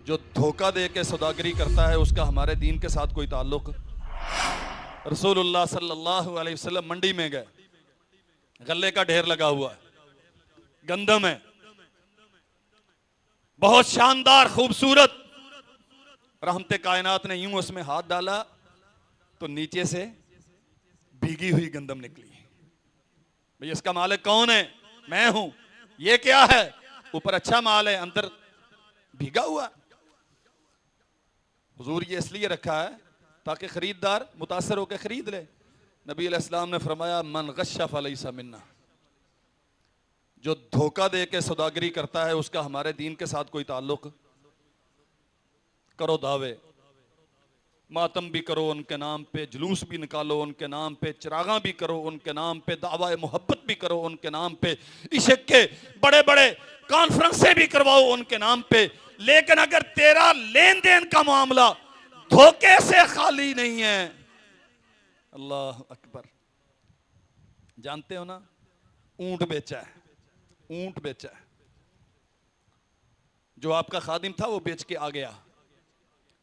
जो धोखा दे के सौदागरी करता है उसका हमारे दीन के साथ कोई ताल्लुक। रसूलुल्लाह सल्लल्लाहु अलैहि वसल्लम मंडी में गए, गल्ले का ढेर लगा हुआ है, गंदम है, बहुत शानदार खूबसूरत। रहमते कायनात ने यूं उसमें हाथ डाला तो नीचे से भीगी हुई गंदम निकली। भाई इसका मालिक कौन है? मैं हूं। ये क्या है? ऊपर अच्छा माल है, अंदर भीगा हुआ। हुजूर ये इसलिए रखा है ताकि खरीददार मुतासर होकर खरीद ले। नबी अलैहिस्सलाम ने फरमाया मन गश्शा फलैसा मिन्ना, जो धोखा दे के सौदागरी करता है उसका हमारे दीन के साथ कोई ताल्लुक। करो दावे, मातम भी करो उनके नाम पे, जुलूस भी निकालो उनके नाम पे, चिरागा भी करो उनके नाम पे, दावा मोहब्बत भी करो उनके नाम पे, इश्क के बड़े बड़े कॉन्फ्रेंसें भी करवाओ उनके नाम पे, लेकिन अगर तेरा लेन देन का मामला धोखे से खाली नहीं है। अल्लाह अकबर। जानते हो ना, ऊंट बेचा है, ऊंट बेचा है। जो आपका खादिम था वो बेच के आ गया।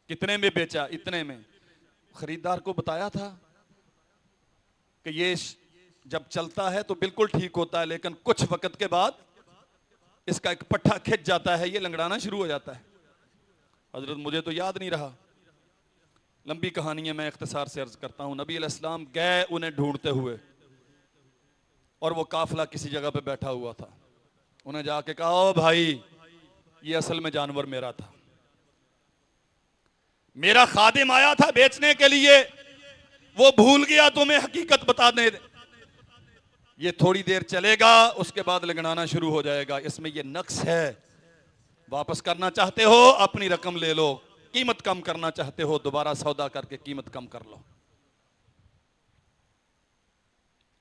कितने में बेचा? इतने में। खरीदार को बताया था कि ये जब चलता है तो बिल्कुल ठीक होता है, लेकिन कुछ वक्त के बाद इसका एक पट्टा खिंच जाता है, ये लंगड़ाना शुरू हो जाता है। हजरत मुझे तो याद नहीं रहा, लंबी कहानी है, मैं इख्तिसार से अर्ज करता हूं। नबी अलैहिस्सलाम गए उन्हें ढूंढते हुए, और वो काफिला किसी जगह पे बैठा हुआ था। उन्हें जाके कहा, ओ भाई, ये असल में जानवर मेरा था, मेरा खादिम आया था बेचने के लिए, वो भूल गया तुम्हें हकीकत बताने। ये थोड़ी देर चलेगा, उसके बाद लगनाना शुरू हो जाएगा, इसमें ये नक्स है। वापस करना चाहते हो अपनी रकम ले लो, कीमत कम करना चाहते हो दोबारा सौदा करके कीमत कम कर लो।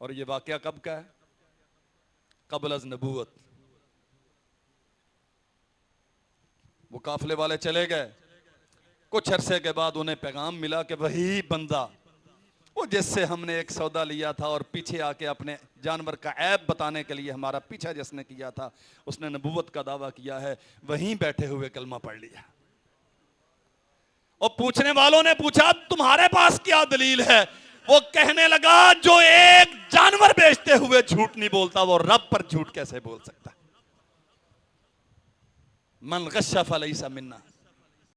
और ये वाकया कब का है? कबल अज नबूवत। वो काफिले वाले चले गए, कुछ अरसे के बाद उन्हें पैगाम मिला कि वही बंदा, वो जिससे हमने एक सौदा लिया था और पीछे आके अपने जानवर का ऐब बताने के लिए हमारा पीछा जिसने किया था, उसने नबूवत का दावा किया है, वहीं बैठे हुए कलमा पढ़ लिया। और पूछने वालों ने पूछा, तुम्हारे पास क्या दलील है? वो कहने लगा, जो एक जानवर बेचते हुए झूठ नहीं बोलता, वो रब पर झूठ कैसे बोल सकता? मन गश्शा फलैसा मिन्ना।